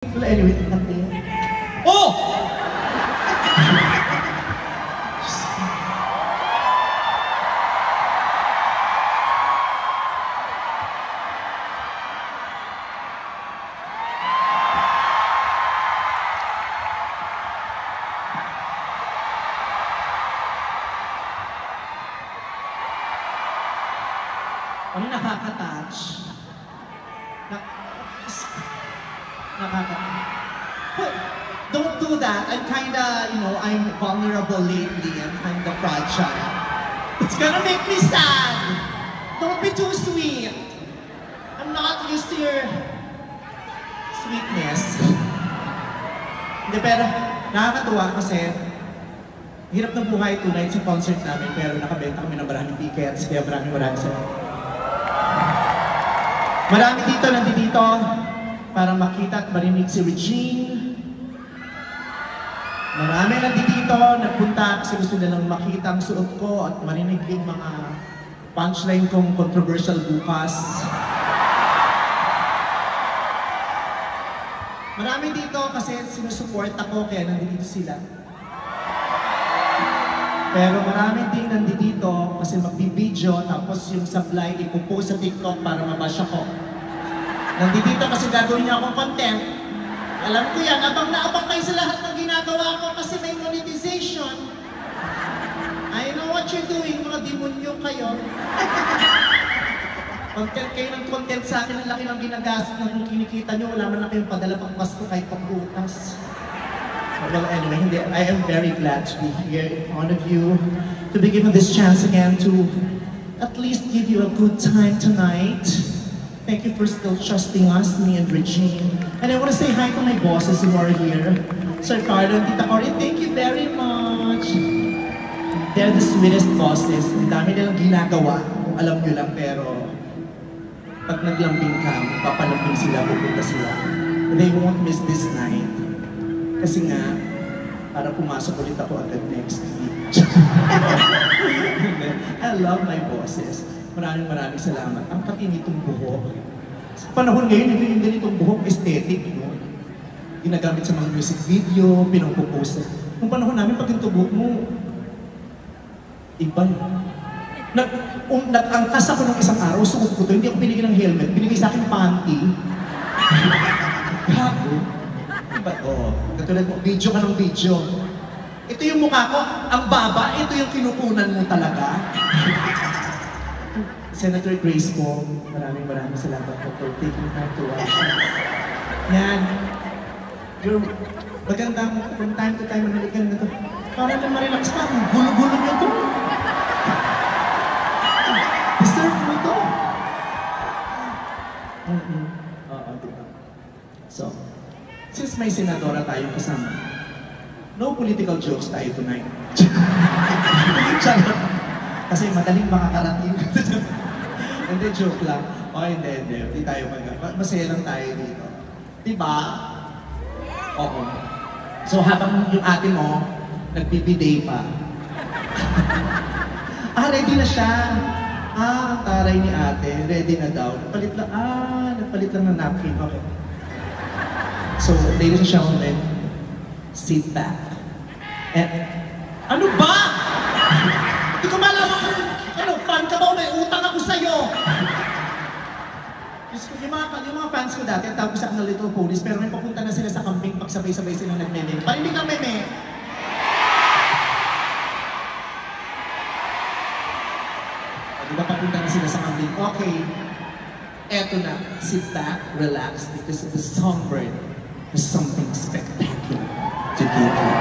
Well, anyway, nothing. Oh! Ano nakaka-touch? Don't do that. I'm kinda, I'm vulnerable lately. I'm kinda fragile. It's gonna make me sad. Don't be too sweet. I'm not used to your sweetness. Hindi, pero nakakatuwa kasi hirap ng buhay tonight sa concert namin, pero nakabenta kami ng maraming tickets, kaya maraming salamat. Marami dito nandito para makita at marinig si Regine. Marami nandito nagpunta kasi gusto nilang makita ang suot ko at marinig yung mga punchline kong controversial bukas. Marami dito kasi sinusuport ako kaya nandito sila. Pero marami din nandito kasi magbibideo tapos yung supply ipopost sa TikTok para mabash ako. Nandito kasi gagawin niya akong content. Alam ko yan, abang na abang kayo sa lahat ng ginagawa ko kasi may monetization. I know what you're doing, mga demonyo kayo. Content kayo ng content sa akin, ang laki ng ginagastos na kung kinikita nyo, wala man lang kayong padala pang Pasko kahit pagbutas. Well, anyway, I am very glad to be here in front of you, to be given this chance again to at least give you a good time tonight. Thank you for still trusting us, me and Regine. And I want to say hi to my bosses who are here. Sir Carlo and Tita Cory, thank you very much. They're the sweetest bosses. Ang dami nilang ginagawa, kung alam nyo lang, pero pag naglambing ka, papalambing sila, pupunta sila. They won't miss this night. Kasi nga, para pumasok ulit ako agad next week. I love my bosses. Maraming salamat. Ang katinitong buhok. Sa panahon ngayon, ito yung ganitong buhok aesthetic, no? Ginagamit sa mga music video, pinagpo-post. Nung panahon namin, pag yung buhok mo, iba yun. Nag-angkas ako nung isang araw, suot ko to, hindi ako binigyan ng helmet, binigay sa akin panty. Gago. Diba? Oo. Katulad mo, video ka ng video. Ito yung mukha ko, ang baba, ito yung kinukunan mo talaga. Senator Grace po, maraming salamat po for taking time to watch. Yan. You're magandang from time to time manaligan na ito. Para lang ma-relax ka, gulo-gulo niyo ito. Deserve mo ito. Oo, diba? So, since may senadora tayong kasama, no political jokes tayo tonight. Kasi madaling makakarating. Hindi, joke lang. O, hindi tayo masaya lang tayo dito. Diba? Oo. So, habang yung ate mo, nagpipiday pa. Ready na siya. Ang taray ni ate, ready na daw. Nagpalit lang ng napkin. Okay. So, ladies and gentlemen, sit back. And, ano ba? Hindi ko malaman kung fan ka ba o may utang ako sa'yo? Yung mga fans ko dati, tawag ko sa kanila Little Ponies, pero may papunta na sila sa camping pag sabay-sabay silang nagmeme. Parinig ng meme! Di ba papunta na sila sa camping? Okay. Eto na. Sit back, relax, because the songbird has something spectacular to give you.